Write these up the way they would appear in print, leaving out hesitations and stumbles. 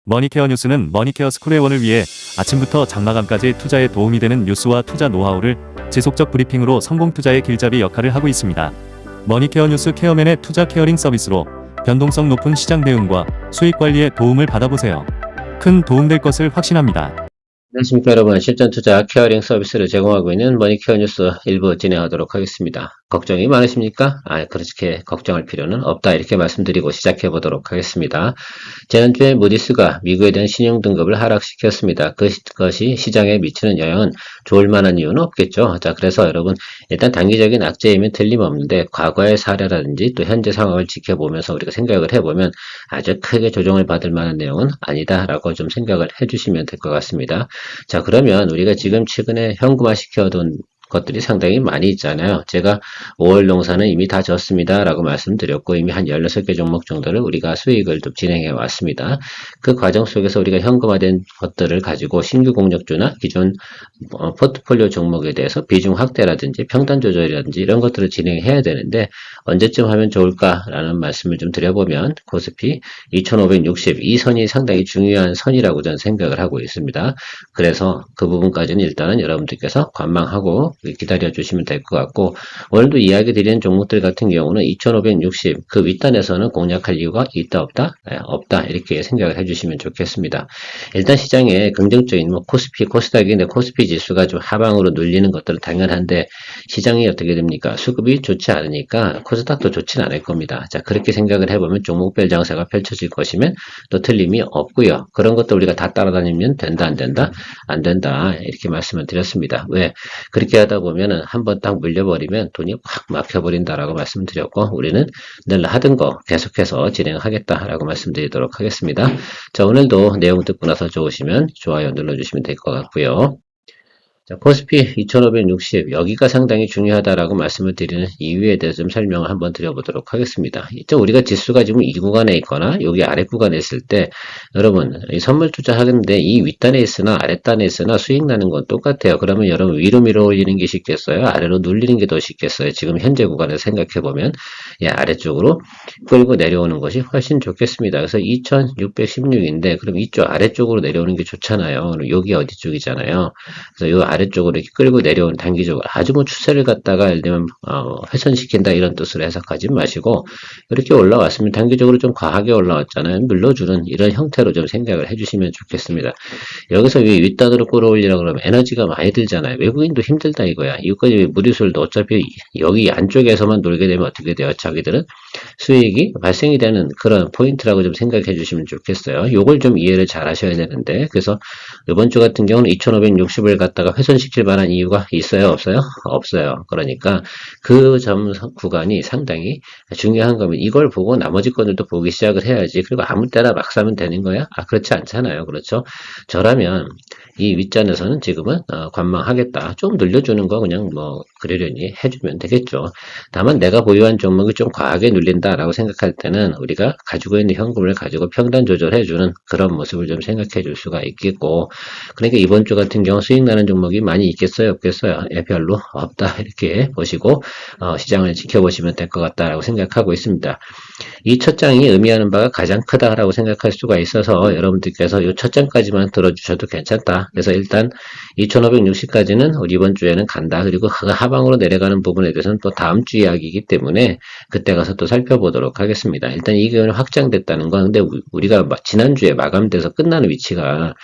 머니케어 뉴스는 머니케어 스쿨 회원을 위해 아침부터 장마감까지 투자에 도움이 되는 뉴스와 투자 노하우를 지속적 브리핑으로 성공 투자의 길잡이 역할을 하고 있습니다. 머니케어 뉴스 케어맨의 투자 케어링 서비스로 변동성 높은 시장 대응과 수익 관리에 도움을 받아보세요. 큰 도움될 것을 확신합니다. 안녕하십니까 여러분, 실전 투자 케어링 서비스를 제공하고 있는 머니케어 뉴스 일부 진행하도록 하겠습니다. 걱정이 많으십니까? 그렇게 걱정할 필요는 없다, 이렇게 말씀드리고 시작해 보도록 하겠습니다. 지난주에 무디스가 미국에 대한 신용 등급을 하락시켰습니다. 그것이 시장에 미치는 영향은 좋을 만한 이유는 없겠죠. 자, 그래서 여러분, 일단 단기적인 악재이면 틀림없는데 과거의 사례라든지 또 현재 상황을 지켜보면서 우리가 생각을 해보면 아주 크게 조정을 받을 만한 내용은 아니다라고 좀 생각을 해주시면 될 것 같습니다. 자, 그러면 우리가 지금 최근에 현금화 시켜둔 것들이 상당히 많이 있잖아요. 제가 5월 농사는 이미 다 졌습니다 라고 말씀드렸고, 이미 한 16개 종목 정도를 우리가 수익을 좀 진행해 왔습니다. 그 과정 속에서 우리가 현금화된 것들을 가지고 신규 공략주나 기존 포트폴리오 종목에 대해서 비중 확대라든지 평단 조절이라든지 이런 것들을 진행해야 되는데, 언제쯤 하면 좋을까라는 말씀을 좀 드려보면 코스피 2560 이 선이 상당히 중요한 선이라고 저는 생각을 하고 있습니다. 그래서 그 부분까지는 일단은 여러분들께서 관망하고 기다려 주시면 될 것 같고, 오늘도 이야기 드리는 종목들 같은 경우는 2560 그 윗단에서는 공략할 이유가 있다 없다? 없다, 이렇게 생각을 해주시면 좋겠습니다. 일단 시장에 긍정적인 코스피, 코스닥인데 코스피 지수가 좀 하방으로 눌리는 것들은 당연한데, 시장이 어떻게 됩니까? 수급이 좋지 않으니까 코스닥도 좋지는 않을 겁니다. 자, 그렇게 생각을 해보면 종목별 장세가 펼쳐질 것이면 또 틀림이 없고요. 그런 것도 우리가 다 따라다니면 된다 안 된다? 안 된다, 이렇게 말씀을 드렸습니다. 왜? 그렇게 하다 보면은 한번 딱 물려버리면 돈이 확 막혀버린다라고 말씀드렸고, 우리는 늘 하던 거 계속해서 진행하겠다라고 말씀드리도록 하겠습니다. 자, 오늘도 내용 듣고 나서 좋으시면 좋아요 눌러주시면 될 것 같고요. 자, 코스피 2560 여기가 상당히 중요하다라고 말씀을 드리는 이유에 대해서 좀 설명을 한번 드려보도록 하겠습니다. 우리가 지수가 지금 이 구간에 있거나 여기 아래 구간에 있을 때, 여러분 이 선물 투자하는데 이 윗단에 있으나 아랫단에 있으나 수익 나는 건 똑같아요. 그러면 여러분 위로 밀어 올리는 게 쉽겠어요? 아래로 눌리는 게 더 쉽겠어요? 지금 현재 구간에서 생각해보면 아래쪽으로 끌고 내려오는 것이 훨씬 좋겠습니다. 그래서 2616인데 그럼 이쪽 아래쪽으로 내려오는 게 좋잖아요. 여기 어디 쪽이잖아요. 그래서 이 아래쪽으로 이렇게 끌고 내려온 단기적으로 아주 추세를 갖다가 예를 들면 훼손시킨다 이런 뜻으로 해석하지 마시고, 이렇게 올라왔으면 단기적으로 좀 과하게 올라왔잖아요. 눌러주는 이런 형태로 좀 생각을 해주시면 좋겠습니다. 여기서 윗단으로 끌어올리라 그러면 에너지가 많이 들잖아요. 외국인도 힘들다 이거야. 이거까지 무리수도 어차피 여기 안쪽에서만 놀게 되면 어떻게 돼요? 자기들은 수익이 발생이 되는 그런 포인트라고 좀 생각해 주시면 좋겠어요. 요걸 좀 이해를 잘 하셔야 되는데, 그래서 이번 주 같은 경우는 2560을 갖다가 훼손시킬 만한 이유가 있어요? 없어요? 없어요. 그러니까 그 점 구간이 상당히 중요한 겁니다. 이걸 보고 나머지 것들도 보기 시작을 해야지. 그리고 아무 때나 막 사면 되는 거야? 그렇지 않잖아요. 그렇죠? 저라면 이 윗잔에서는 지금은 관망하겠다. 좀 늘려주는 거 그냥 그러려니 해주면 되겠죠. 다만 내가 보유한 종목이 좀 과하게 눌린다라고 생각할 때는 우리가 가지고 있는 현금을 가지고 평단 조절해주는 그런 모습을 좀 생각해 줄 수가 있겠고, 그러니까 이번 주 같은 경우 수익 나는 종목이 많이 있겠어요? 없겠어요? 별로 없다, 이렇게 보시고 시장을 지켜보시면 될 것 같다라고 생각하고 있습니다. 이 첫 장이 의미하는 바가 가장 크다라고 생각할 수가 있어서 여러분들께서 이 첫 장까지만 들어주셔도 괜찮다. 그래서 일단 2560까지는 우리 이번 주에는 간다. 그리고 그 하방으로 내려가는 부분에 대해서는 또 다음 주 이야기이기 때문에 그때 가서 또 살펴보도록 하겠습니다. 일단 이 기간이 확장됐다는 건, 근데 우리가 지난주에 마감돼서 끝나는 위치가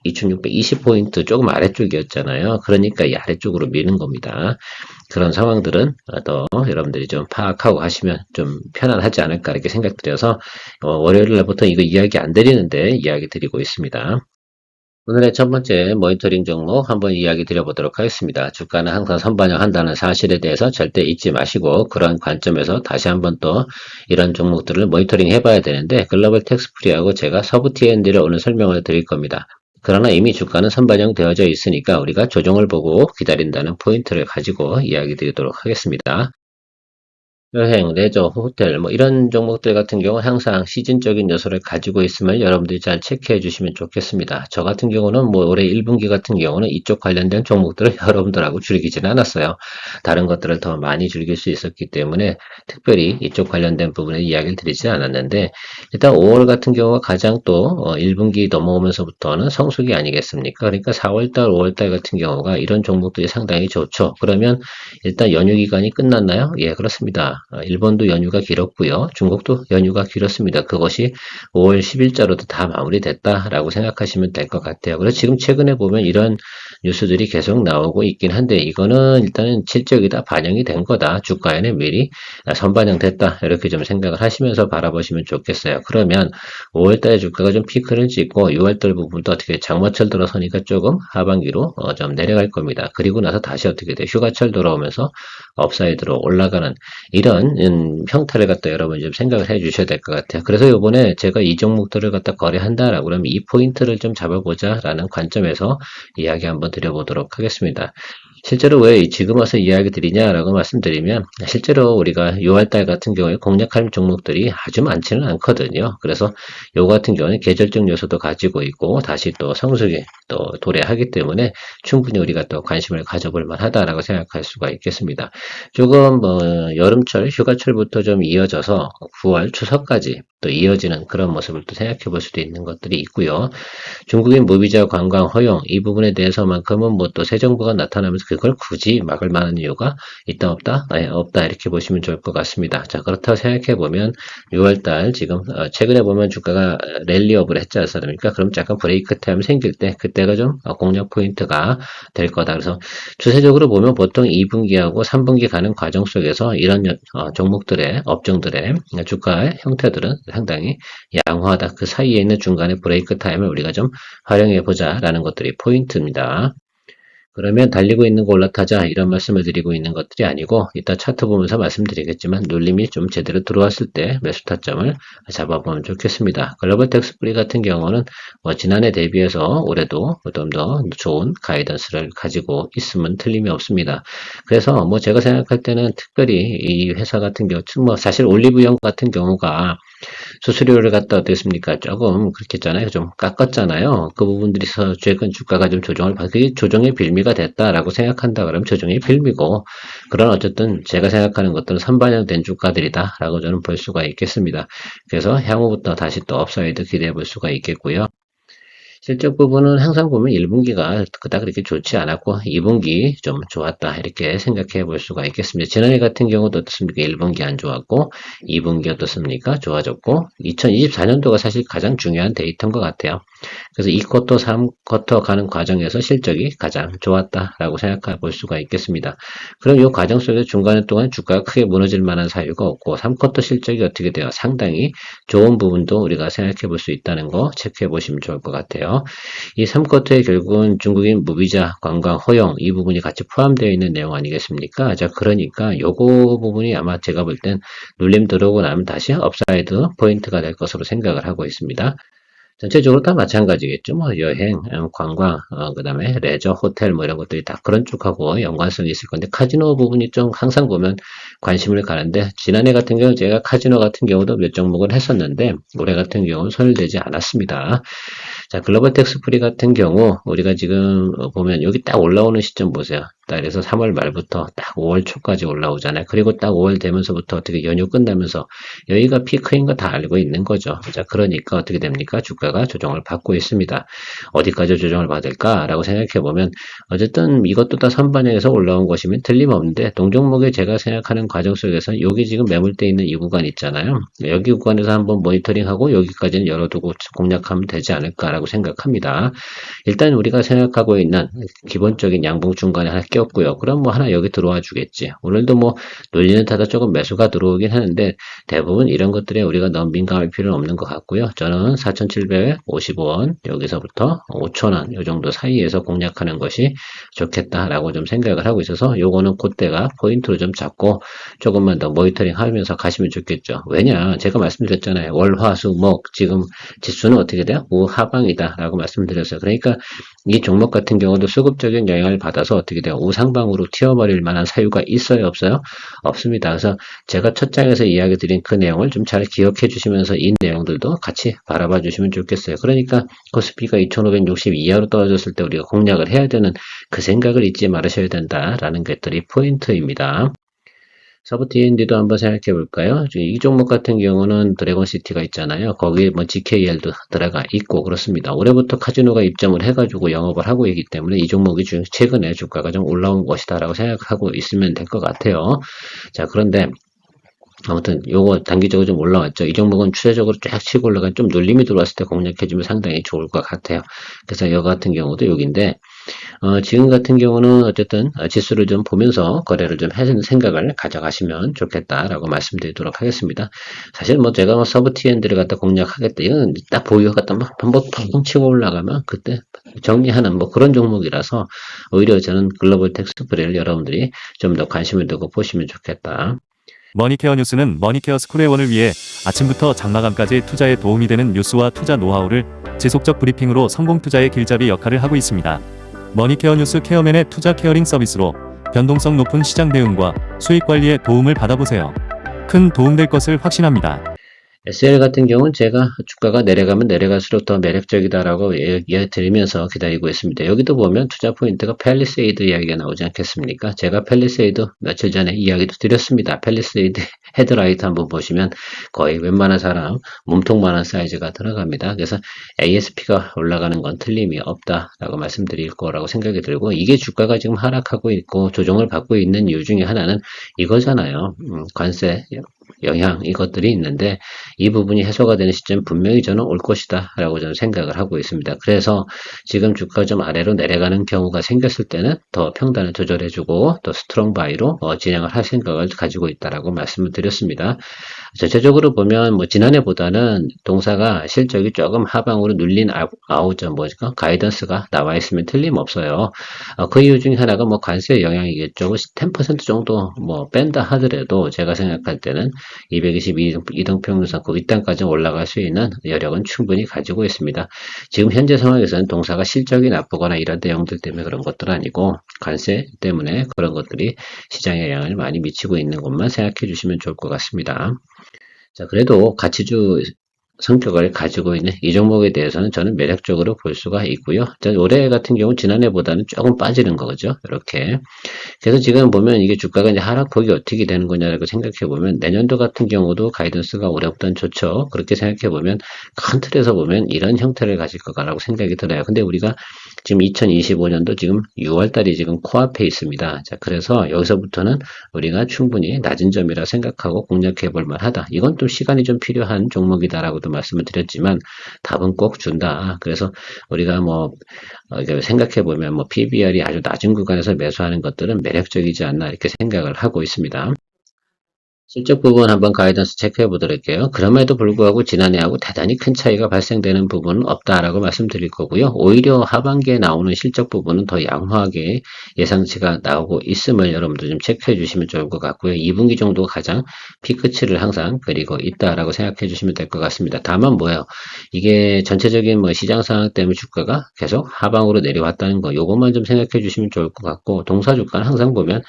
2620포인트 조금 아래쪽이었잖아요. 그러니까 이 아래쪽으로 미는 겁니다. 그런 상황들은 더 여러분들이 좀 파악하고 하시면 좀 편안하지 않을까, 이렇게 생각드려서 월요일 날부터 이거 이야기 안 드리는데 이야기 드리고 있습니다. 오늘의 첫 번째 모니터링 종목 한번 이야기 드려보도록 하겠습니다. 주가는 항상 선반영한다는 사실에 대해서 절대 잊지 마시고, 그런 관점에서 다시 한번 또 이런 종목들을 모니터링 해봐야 되는데, 글로벌 텍스프리하고 제가 서브 T&D를 오늘 설명을 드릴 겁니다. 그러나 이미 주가는 선반영 되어져 있으니까 우리가 조정을 보고 기다린다는 포인트를 가지고 이야기 드리도록 하겠습니다. 여행, 레저, 호텔, 뭐 이런 종목들 같은 경우는 항상 시즌적인 요소를 가지고 있음을 여러분들이 잘 체크해 주시면 좋겠습니다. 저 같은 경우는 뭐 올해 1분기 같은 경우는 이쪽 관련된 종목들을 여러분들하고 즐기지는 않았어요. 다른 것들을 더 많이 즐길 수 있었기 때문에 특별히 이쪽 관련된 부분에 이야기를 드리지 않았는데, 일단 5월 같은 경우가 가장 또 1분기 넘어오면서부터는 성수기 아니겠습니까? 그러니까 4월달, 5월달 같은 경우가 이런 종목들이 상당히 좋죠. 그러면 일단 연휴 기간이 끝났나요? 예, 그렇습니다. 일본도 연휴가 길었고요. 중국도 연휴가 길었습니다. 그것이 5월 10일자로도 다 마무리됐다라고 생각하시면 될 것 같아요. 그래서 지금 최근에 보면 이런 뉴스들이 계속 나오고 있긴 한데, 이거는 일단은 실적이 다 반영이 된 거다. 주가에는 미리 선반영됐다. 이렇게 좀 생각을 하시면서 바라보시면 좋겠어요. 그러면 5월달에 주가가 좀 피크를 찍고 6월달 부분도 어떻게 장마철 들어서니까 조금 하반기로 좀 내려갈 겁니다. 그리고 나서 다시 어떻게 돼? 휴가철 돌아오면서 업사이드로 올라가는 이런 형태를 갖다 여러분이 좀 생각을 해 주셔야 될 것 같아요. 그래서 요번에 제가 이 종목들을 갖다 거래한다라고 그러면 이 포인트를 좀 잡아보자라는 관점에서 이야기 한번 드려보도록 하겠습니다. 실제로 왜 지금 와서 이야기 드리냐라고 말씀드리면, 실제로 우리가 6월달 같은 경우에 공략할 종목들이 아주 많지는 않거든요. 그래서 요 같은 경우는 계절적 요소도 가지고 있고 다시 또 성수기 또 도래하기 때문에 충분히 우리가 또 관심을 가져볼 만하다라고 생각할 수가 있겠습니다. 조금 여름철 휴가철부터 좀 이어져서 9월 추석까지 또 이어지는 그런 모습을 또 생각해 볼 수도 있는 것들이 있고요. 중국인 무비자 관광 허용 이 부분에 대해서만큼은 뭐 또 새 정부가 나타나면서 그걸 굳이 막을 만한 이유가 있다 없다? 아니, 없다 이렇게 보시면 좋을 것 같습니다. 자, 그렇다고 생각해 보면 6월달 지금 최근에 보면 주가가 랠리업을 했지 않습니까? 그럼 약간 브레이크 타임 생길 때 그때가 좀 공략 포인트가 될 거다. 그래서 추세적으로 보면 보통 2분기하고 3분기 가는 과정 속에서 이런 종목들의 업종들의 주가의 형태들은 상당히 양호하다. 그 사이에 있는 중간에 브레이크 타임을 우리가 좀 활용해 보자라는 것들이 포인트입니다. 그러면 달리고 있는 거 올라타자 이런 말씀을 드리고 있는 것들이 아니고 이따 차트 보면서 말씀드리겠지만 눌림이 좀 제대로 들어왔을 때 매수 타점을 잡아보면 좋겠습니다. 글로벌 텍스프리 같은 경우는 뭐 지난해 대비해서 올해도 좀 더 좋은 가이던스를 가지고 있으면 틀림이 없습니다. 그래서 뭐 제가 생각할 때는 특별히 이 회사 같은 경우 뭐 사실 올리브영 같은 경우가 수수료를 갖다 어땠습니까? 조금 그렇게 했잖아요. 좀 깎았잖아요. 그 부분들이서 최근 주가가 좀 조정을 받, 그게 조정의 빌미가 됐다라고 생각한다 그러면 조정의 빌미고, 그런 어쨌든 제가 생각하는 것들은 선반영된 주가들이다라고 저는 볼 수가 있겠습니다. 그래서 향후부터 다시 또 업사이드 기대해 볼 수가 있겠고요. 실적 부분은 항상 보면 1분기가 그닥 그렇게 좋지 않았고 2분기 좀 좋았다 이렇게 생각해 볼 수가 있겠습니다. 지난해 같은 경우도 어떻습니까? 1분기 안 좋았고 2분기 어떻습니까? 좋아졌고 2024년도가 사실 가장 중요한 데이터인 것 같아요. 그래서 2쿼터, 3쿼터 가는 과정에서 실적이 가장 좋았다라고 생각해 볼 수가 있겠습니다. 그럼 이 과정 속에서 중간에 동안 주가가 크게 무너질 만한 사유가 없고 3쿼터 실적이 어떻게 돼요? 상당히 좋은 부분도 우리가 생각해 볼 수 있다는 거 체크해 보시면 좋을 것 같아요. 이 3쿼터에 결국은 중국인 무비자 관광 허용 이 부분이 같이 포함되어 있는 내용 아니겠습니까? 자, 그러니까 요거 부분이 아마 제가 볼 땐 눌림 들어오고 나면 다시 업사이드 포인트가 될 것으로 생각을 하고 있습니다. 전체적으로 다 마찬가지겠죠. 뭐 여행, 관광, 그다음에 레저, 호텔 뭐 이런 것들이 다 그런 쪽하고 연관성이 있을 건데 카지노 부분이 좀 항상 보면 관심을 가는데, 지난해 같은 경우 제가 카지노 같은 경우도 몇 종목을 했었는데 올해 같은 경우는 손을 대지 않았습니다. 자, 글로벌 텍스프리 같은 경우 우리가 지금 보면 여기 딱 올라오는 시점 보세요. 그래서 3월 말부터 딱 5월 초까지 올라오잖아요. 그리고 딱 5월 되면서부터 어떻게 연휴 끝나면서 여기가 피크인 거 다 알고 있는 거죠. 자, 그러니까 어떻게 됩니까? 주가가 조정을 받고 있습니다. 어디까지 조정을 받을까라고 생각해 보면 어쨌든 이것도 다 선반영해서 올라온 것이면 틀림없는데, 동종목에 제가 생각하는 과정 속에서 여기 지금 매물돼 있는 이 구간 있잖아요. 여기 구간에서 한번 모니터링하고 여기까지는 열어두고 공략하면 되지 않을까라고 생각합니다. 일단 우리가 생각하고 있는 기본적인 양봉 중간에 하나 꼈고요. 그럼 뭐 하나 여기 들어와 주겠지. 오늘도 뭐 놀리는 타다 조금 매수가 들어오긴 하는데 대부분 이런 것들에 우리가 너무 민감할 필요는 없는 것 같고요. 저는 4,750원 여기서부터 5,000원 이 정도 사이에서 공략하는 것이 좋겠다라고 좀 생각을 하고 있어서 요거는 그때가 포인트로 좀 잡고 조금만 더 모니터링 하면서 가시면 좋겠죠. 왜냐, 제가 말씀드렸잖아요. 월, 화, 수, 목 지금 지수는 어떻게 돼요? 우하방이다 라고 말씀드렸어요. 그러니까 이 종목 같은 경우도 수급적인 영향을 받아서 어떻게 돼요? 우상방으로 튀어버릴 만한 사유가 있어요, 없어요? 없습니다. 그래서 제가 첫 장에서 이야기 드린 그 내용을 좀 잘 기억해 주시면서 이 내용들도 같이 바라봐 주시면 좋겠어요. 그러니까 코스피가 2560 이하로 떨어졌을 때 우리가 공략을 해야 되는 그 생각을 잊지 말으셔야 된다라는 것들이 포인트입니다. 서브 T&D도 한번 생각해 볼까요? 이 종목 같은 경우는 드래곤시티가 있잖아요. 거기에 뭐 GKL도 들어가 있고 그렇습니다. 올해부터 카지노가 입점을 해가지고 영업을 하고 있기 때문에 이 종목이 최근에 주가가 좀 올라온 것이다라고 생각하고 있으면 될 것 같아요. 자, 그런데 아무튼 요거 단기적으로 좀 올라왔죠. 이 종목은 추세적으로 쫙 치고 올라간 좀 눌림이 들어왔을 때 공략해주면 상당히 좋을 것 같아요. 그래서 여 같은 경우도 여기인데 지금 같은 경우는 어쨌든 지수를 좀 보면서 거래를 좀 하시는 생각을 가져가시면 좋겠다라고 말씀드리도록 하겠습니다. 사실 뭐 제가 뭐 서브 T&D를 갖다 공략하겠다 이건 딱 보유가 갖다 막 한번 펑 치고 올라가면 그때 정리하는 뭐 그런 종목이라서 오히려 저는 글로벌 텍스프레를 여러분들이 좀 더 관심을 두고 보시면 좋겠다. 머니케어 뉴스는 머니케어 스쿨의 원을 위해 아침부터 장마감까지 투자에 도움이 되는 뉴스와 투자 노하우를 지속적 브리핑으로 성공 투자의 길잡이 역할을 하고 있습니다. 머니케어 뉴스 케어맨의 투자 케어링 서비스로 변동성 높은 시장 대응과 수익 관리에 도움을 받아보세요. 큰 도움될 것을 확신합니다. SL 같은 경우는 제가 주가가 내려가면 내려갈수록 더 매력적이다라고 이야기 드리면서 기다리고 있습니다. 여기도 보면 투자 포인트가 팰리세이드 이야기가 나오지 않겠습니까? 제가 팰리세이드 며칠 전에 이야기도 드렸습니다. 팰리세이드 헤드라이트 한번 보시면 거의 웬만한 사람 몸통만한 사이즈가 들어갑니다. 그래서 ASP가 올라가는 건 틀림이 없다라고 말씀드릴 거라고 생각이 들고 이게 주가가 지금 하락하고 있고 조정을 받고 있는 이유 중에 하나는 이거잖아요. 관세 영향 이것들이 있는데 이 부분이 해소가 되는 시점 분명히 저는 올 것이다 라고 저는 생각을 하고 있습니다. 그래서 지금 주가가 좀 아래로 내려가는 경우가 생겼을 때는 더 평단을 조절해주고 또 스트롱 바이로 진행을 할 생각을 가지고 있다라고 말씀을 드렸습니다. 전체적으로 보면 뭐 지난해보다는 동사가 실적이 조금 하방으로 눌린 아웃점 뭐죠? 가이던스가 나와 있으면 틀림없어요. 그 이유 중에 하나가 뭐 관세 영향이겠죠. 10% 정도 뭐 뺀다 하더라도 제가 생각할 때는 222 이등평균선 그 윗단까지 올라갈 수 있는 여력은 충분히 가지고 있습니다. 지금 현재 상황에서는 동사가 실적이 나쁘거나 이런 내용들 때문에 그런 것들 아니고 관세 때문에 그런 것들이 시장에 영향을 많이 미치고 있는 것만 생각해 주시면 좋을 것 같습니다. 자, 그래도 가치주 성격을 가지고 있는 이 종목에 대해서는 저는 매력적으로 볼 수가 있고요. 올해 같은 경우 지난해보다는 조금 빠지는 거죠. 이렇게. 그래서 지금 보면 이게 주가가 이제 하락폭이 어떻게 되는 거냐라고 생각해 보면 내년도 같은 경우도 가이던스가 올해보다는 좋죠. 그렇게 생각해 보면 큰 틀에서 보면 이런 형태를 가질 거라고 생각이 들어요. 근데 우리가 지금 2025년도 지금 6월 달이 지금 코앞에 있습니다. 자, 그래서 여기서부터는 우리가 충분히 낮은 점이라 생각하고 공략해 볼 만하다. 이건 또 시간이 좀 필요한 종목이다라고도 말씀을 드렸지만 답은 꼭 준다. 그래서 우리가 뭐 생각해 보면 뭐 PBR이 아주 낮은 구간에서 매수하는 것들은 매력적이지 않나 이렇게 생각을 하고 있습니다. 실적 부분 한번 가이던스 체크해 보도록 할게요. 그럼에도 불구하고 지난해하고 대단히 큰 차이가 발생되는 부분은 없다라고 말씀드릴 거고요. 오히려 하반기에 나오는 실적 부분은 더 양호하게 예상치가 나오고 있음을 여러분들 좀 체크해 주시면 좋을 것 같고요. 2분기 정도 가장 피크치를 항상 그리고 있다라고 생각해 주시면 될 것 같습니다. 다만 뭐예요? 이게 전체적인 뭐 시장 상황 때문에 주가가 계속 하방으로 내려왔다는 거 요것만 좀 생각해 주시면 좋을 것 같고 동사 주가는 항상 보면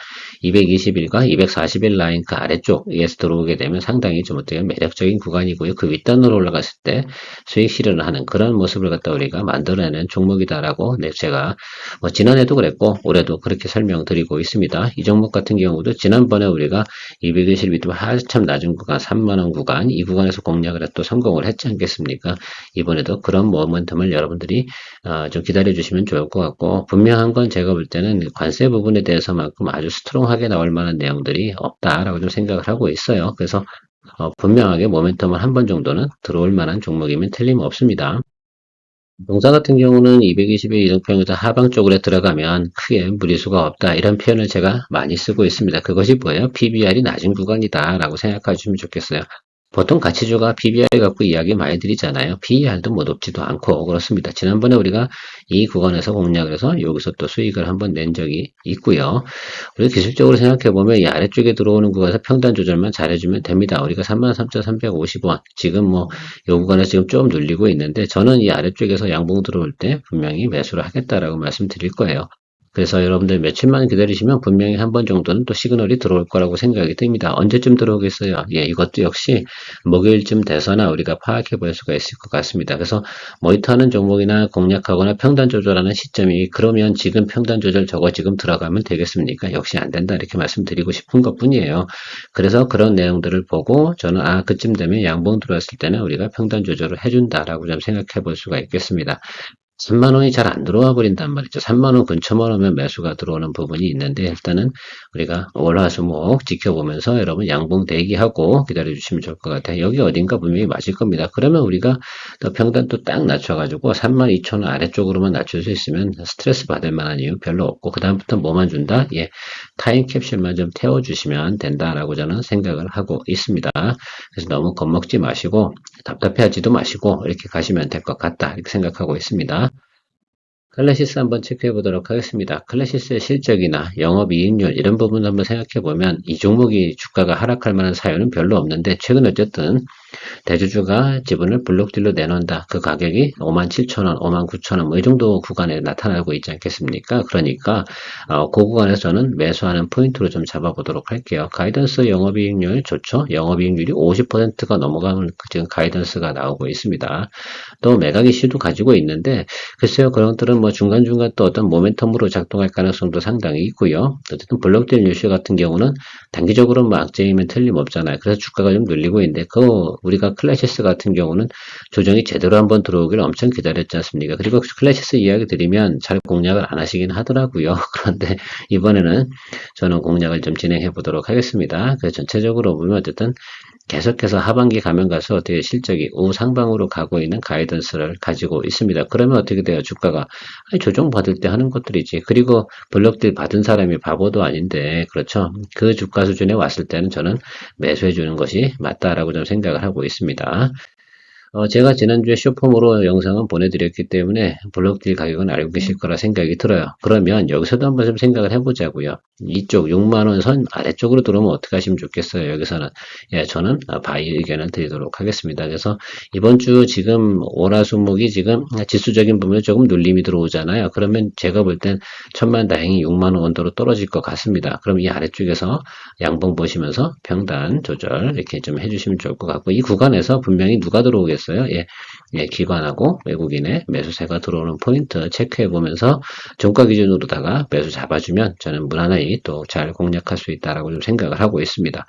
220일과 240일 라인 그 아래쪽 에서 들어오게 되면 상당히 좀 어떻게 매력적인 구간이고요. 그 윗단으로 올라갔을 때 수익 실현을 하는 그런 모습을 갖다 우리가 만들어내는 종목이다라고 제가 뭐 지난해도 그랬고 올해도 그렇게 설명드리고 있습니다. 이 종목 같은 경우도 지난번에 우리가 220일 밑으로 한참 낮은 구간 3만원 구간 이 구간에서 공략을 또 성공을 했지 않겠습니까? 이번에도 그런 모멘텀을 여러분들이 좀 기다려 주시면 좋을 것 같고 분명한 건 제가 볼 때는 관세 부분에 대해서만큼 아주 스트롱하게 나올 만한 내용들이 없다라고 좀 생각을 하고 있어요. 그래서 분명하게 모멘텀을 한 번 정도는 들어올 만한 종목이면 틀림없습니다. 동사 같은 경우는 220의 이등평에서 하방 쪽으로 들어가면 크게 무리수가 없다 이런 표현을 제가 많이 쓰고 있습니다. 그것이 뭐예요? PBR이 낮은 구간이다 라고 생각하시면 좋겠어요. 보통 가치주가 PBR 갖고 이야기 많이 드리잖아요. PER도 뭐 높지도 않고 그렇습니다. 지난번에 우리가 이 구간에서 공략을 해서 여기서 또 수익을 한번 낸 적이 있고요. 우리가 기술적으로 생각해 보면 이 아래쪽에 들어오는 구간에서 평단 조절만 잘해주면 됩니다. 우리가 33,350원 지금 뭐 이 구간에서 지금 좀 눌리고 있는데 저는 이 아래쪽에서 양봉 들어올 때 분명히 매수를 하겠다라고 말씀드릴 거예요. 그래서 여러분들 며칠만 기다리시면 분명히 한 번 정도는 또 시그널이 들어올 거라고 생각이 듭니다. 언제쯤 들어오겠어요? 예, 이것도 역시 목요일쯤 돼서나 우리가 파악해 볼 수가 있을 것 같습니다. 그래서 모니터하는 종목이나 공략하거나 평단 조절하는 시점이 그러면 지금 평단 조절 저거 지금 들어가면 되겠습니까? 역시 안 된다 이렇게 말씀드리고 싶은 것 뿐이에요. 그래서 그런 내용들을 보고 저는 그쯤 되면 양봉 들어왔을 때는 우리가 평단 조절을 해준다라고 좀 생각해 볼 수가 있겠습니다. 3만 원이 잘 안 들어와 버린단 말이죠. 3만 원 근처만 오면 매수가 들어오는 부분이 있는데 일단은 우리가 월화수목 지켜보면서 여러분 양봉 대기하고 기다려 주시면 좋을 것 같아요. 여기 어딘가 분명히 맞을 겁니다. 그러면 우리가 또 평단 또 딱 낮춰가지고 3만 2천 원 아래쪽으로만 낮출 수 있으면 스트레스 받을 만한 이유 별로 없고 그 다음부터 뭐만 준다? 예, 타임 캡슐만 좀 태워주시면 된다라고 저는 생각을 하고 있습니다. 그래서 너무 겁먹지 마시고 답답해하지도 마시고 이렇게 가시면 될 것 같다 이렇게 생각하고 있습니다. 클래시스 한번 체크해 보도록 하겠습니다. 클래시스의 실적이나 영업이익률 이런 부분 한번 생각해 보면 이 종목이 주가가 하락할 만한 사유는 별로 없는데 최근 어쨌든 대주주가 지분을 블록딜로 내놓는다. 그 가격이 57,000원, 59,000원 뭐 이 정도 구간에 나타나고 있지 않겠습니까? 그러니까 그 구간에서 저는 매수하는 포인트로 좀 잡아보도록 할게요. 가이던스 영업이익률 좋죠? 영업이익률이 50%가 넘어가는 지금 가이던스가 나오고 있습니다. 또 매각 이슈도 가지고 있는데 글쎄요 그런 것들은 뭐 중간중간 또 어떤 모멘텀으로 작동할 가능성도 상당히 있고요. 어쨌든 블록딜 이슈 같은 경우는 단기적으로 뭐 악재이면 틀림없잖아요. 그래서 주가가 좀 눌리고 있는데 우리가 클래시스 같은 경우는 조정이 제대로 한번 들어오기를 엄청 기다렸지 않습니까? 그리고 클래시스 이야기 드리면 잘 공략을 안 하시긴 하더라고요. 그런데 이번에는 저는 공략을 좀 진행해 보도록 하겠습니다. 그래서 전체적으로 보면 어쨌든 계속해서 하반기 가면 가서 어떻게 실적이 우상방으로 가고 있는 가이던스를 가지고 있습니다. 그러면 어떻게 돼요? 주가가 조정받을 때 하는 것들이지. 그리고 블록딜 받은 사람이 바보도 아닌데 그렇죠? 그 주가 수준에 왔을 때는 저는 매수해 주는 것이 맞다라고 좀 생각을 하고 있습니다. 제가 지난주에 쇼폼으로 영상은 보내드렸기 때문에 블록딜 가격은 알고 계실 거라 생각이 들어요. 그러면 여기서도 한번 좀 생각을 해보자고요. 이쪽 6만원 선 아래쪽으로 들어오면 어떻게 하시면 좋겠어요. 여기서는 예, 저는 바이 의견을 드리도록 하겠습니다. 그래서 이번 주 지금 월화수목이 지금 지수적인 부분에 조금 눌림이 들어오잖아요. 그러면 제가 볼 땐 천만다행히 6만원 원대로 떨어질 것 같습니다. 그럼 이 아래쪽에서 양봉 보시면서 평단 조절 이렇게 좀 해주시면 좋을 것 같고 이 구간에서 분명히 누가 들어오겠어요? 예, 예, 기관하고 외국인의 매수세가 들어오는 포인트 체크해 보면서 종가 기준으로다가 매수 잡아주면 저는 무난하게 또 잘 공략할 수 있다라고 좀 생각을 하고 있습니다.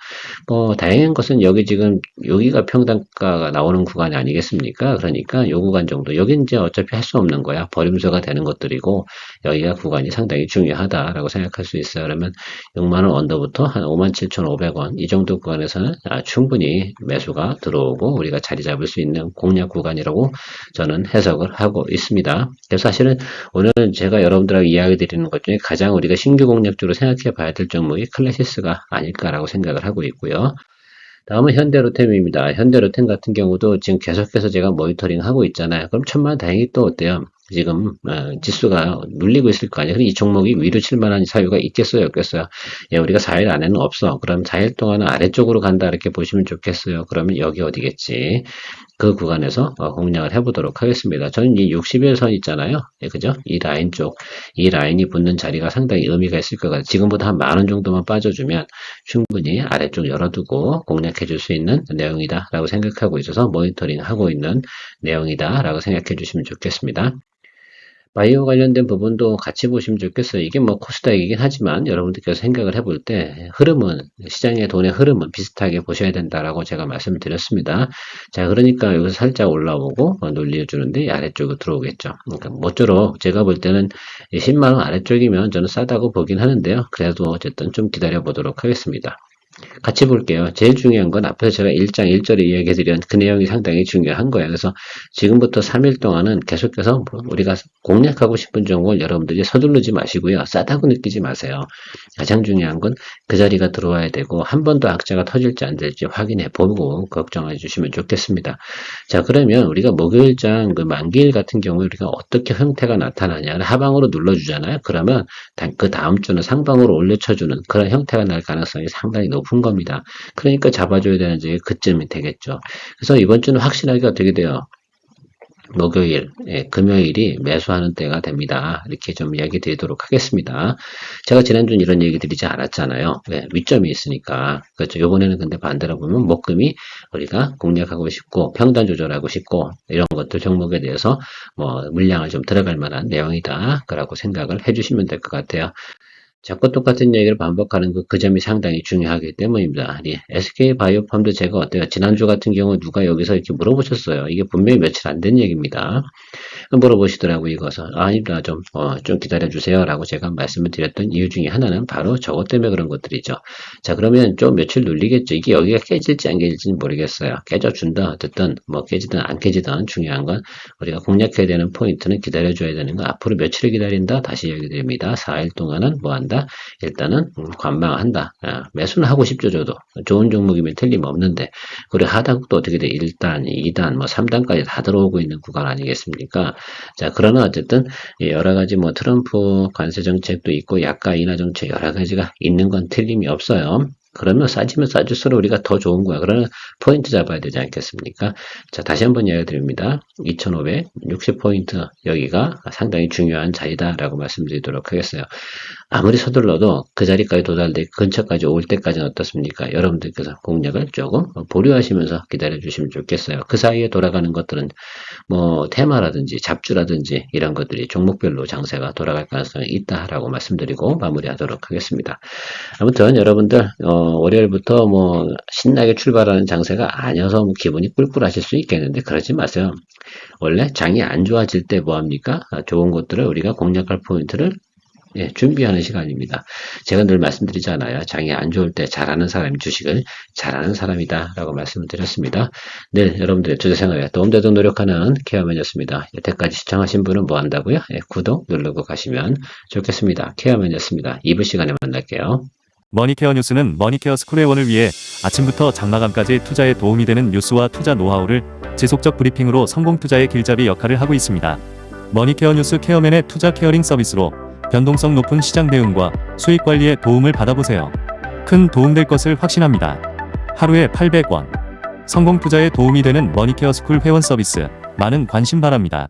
다행한 것은 여기 지금 여기가 평단가가 나오는 구간이 아니겠습니까? 그러니까 요 구간 정도 여긴 이제 어차피 할 수 없는 거야. 버림서가 되는 것들이고 여기가 구간이 상당히 중요하다라고 생각할 수 있어요. 그러면 6만원 언더부터 한 57,500원 이 정도 구간에서는 충분히 매수가 들어오고 우리가 자리 잡을 수 있는 공략 구간이라고 저는 해석을 하고 있습니다. 그래서 사실은 오늘은 제가 여러분들하고 이야기 드리는 것 중에 가장 우리가 신규 공략적으로 생각해 봐야 될 종목이 클래시스가 아닐까라고 생각을 하고 있고요. 다음은 현대로템입니다. 현대로템 같은 경우도 지금 계속해서 제가 모니터링 하고 있잖아요. 그럼 천만다행히 또 어때요? 지금 지수가 눌리고 있을 거 아니에요. 이 종목이 위로 칠 만한 사유가 있겠어요, 없겠어요? 예, 우리가 4일 안에는 없어. 그럼 4일 동안은 아래쪽으로 간다 이렇게 보시면 좋겠어요. 그러면 여기 어디겠지? 그 구간에서 공략을 해보도록 하겠습니다. 저는 이 60일 선 있잖아요. 예, 그죠? 이 라인 쪽, 이 라인이 붙는 자리가 상당히 의미가 있을 것 같아요. 지금보다 한 10,000원 정도만 빠져주면 충분히 아래쪽 열어두고 공략해 줄 수 있는 내용이다 라고 생각하고 있어서 모니터링 하고 있는 내용이다 라고 생각해 주시면 좋겠습니다. 바이오 관련된 부분도 같이 보시면 좋겠어요. 이게 뭐 코스닥이긴 하지만 여러분들께서 생각을 해볼 때 흐름은 시장의 돈의 흐름은 비슷하게 보셔야 된다라고 제가 말씀을 드렸습니다. 자, 그러니까 여기서 살짝 올라오고 눌려주는데 아래쪽으로 들어오겠죠. 그러니까 모쪼록 제가 볼 때는 10만 원 아래쪽이면 저는 싸다고 보긴 하는데요. 그래도 어쨌든 좀 기다려 보도록 하겠습니다. 같이 볼게요. 제일 중요한 건 앞에서 제가 1장 1절에 이야기해드린 그 내용이 상당히 중요한 거예요. 그래서 지금부터 3일 동안은 계속해서 우리가 공략하고 싶은 종목을 여러분들이 서두르지 마시고요. 싸다고 느끼지 마세요. 가장 중요한 건 그 자리가 들어와야 되고 한 번 더 악재가 터질지 안 될지 확인해 보고 걱정해 주시면 좋겠습니다. 자, 그러면 우리가 목요일장 그 만기일 같은 경우에 우리가 어떻게 형태가 나타나냐 하방으로 눌러주잖아요. 그러면 그 다음 주는 상방으로 올려쳐주는 그런 형태가 날 가능성이 상당히 높은 겁니다. 그러니까 잡아줘야 되는 게 그쯤이 되겠죠. 그래서 이번 주는 확실하게 어떻게 돼요? 목요일, 금요일이 매수하는 때가 됩니다. 이렇게 좀 이야기 드리도록 하겠습니다. 제가 지난주는 이런 얘기 드리지 않았잖아요. 왜? 위점이 있으니까. 그렇죠. 요번에는 근데 반대로 보면 목금이 우리가 공략하고 싶고 평단 조절하고 싶고 이런 것들 종목에 대해서 뭐 물량을 좀 들어갈 만한 내용이다. 라고 생각을 해주시면 될 것 같아요. 자꾸 똑같은 얘기를 반복하는 그 점이 상당히 중요하기 때문입니다. SK바이오팜도 제가 어때요? 지난주 같은 경우 누가 여기서 이렇게 물어보셨어요. 이게 분명히 며칠 안 된 얘기입니다. 물어보시더라고요, 이것은. 아닙니다. 좀 기다려주세요. 라고 제가 말씀을 드렸던 이유 중에 하나는 바로 저것 때문에 그런 것들이죠. 자, 그러면 좀 며칠 눌리겠죠. 이게 여기가 깨질지 안 깨질지는 모르겠어요. 깨져준다. 어쨌든, 뭐 깨지든 안 깨지든 중요한 건 우리가 공략해야 되는 포인트는 기다려줘야 되는 거. 앞으로 며칠을 기다린다? 다시 얘기드립니다. 4일 동안은 뭐 한다? 일단은, 관망한다. 매수는 하고 싶죠, 저도. 좋은 종목이면 틀림없는데, 그리고 하단국도 어떻게 돼? 1단, 2단, 뭐 3단까지 다 들어오고 있는 구간 아니겠습니까? 자, 그러나 어쨌든 여러 가지 뭐 트럼프 관세 정책도 있고 약가 인하 정책 여러 가지가 있는 건 틀림이 없어요. 그러면 싸지면 싸질수록 우리가 더 좋은 거야. 그러나 포인트 잡아야 되지 않겠습니까? 자, 다시 한번 이야기 드립니다. 2560포인트 여기가 상당히 중요한 자리다라고 말씀드리도록 하겠어요. 아무리 서둘러도 그 자리까지 도달될 근처까지 올 때까지는 어떻습니까? 여러분들께서 공략을 조금 보류하시면서 기다려 주시면 좋겠어요. 그 사이에 돌아가는 것들은 뭐 테마라든지 잡주라든지 이런 것들이 종목별로 장세가 돌아갈 가능성이 있다라고 말씀드리고 마무리하도록 하겠습니다. 아무튼 여러분들 월요일부터 뭐 신나게 출발하는 장세가 아니어서 뭐 기분이 꿀꿀하실 수 있겠는데 그러지 마세요. 원래 장이 안 좋아질 때 뭐합니까? 좋은 것들을 우리가 공략할 포인트를 준비하는 시간입니다. 제가 늘 말씀드리잖아요. 장이 안 좋을 때 잘하는 사람이 주식을 잘하는 사람이다 라고 말씀을 드렸습니다. 늘 여러분들의 투자생활에 도움되도록 노력하는 케어맨이었습니다. 여태까지 시청하신 분은 뭐 한다고요? 구독 누르고 가시면 좋겠습니다. 케어맨이었습니다. 2부 시간에 만날게요. 머니케어 뉴스는 머니케어 스쿨회원을 위해 아침부터 장마감까지 투자에 도움이 되는 뉴스와 투자 노하우를 지속적 브리핑으로 성공 투자의 길잡이 역할을 하고 있습니다. 머니케어 뉴스 케어맨의 투자 케어링 서비스로 변동성 높은 시장 대응과 수익 관리에 도움을 받아보세요. 큰 도움될 것을 확신합니다. 하루에 800원. 성공 투자에 도움이 되는 머니케어 스쿨 회원 서비스 많은 관심 바랍니다.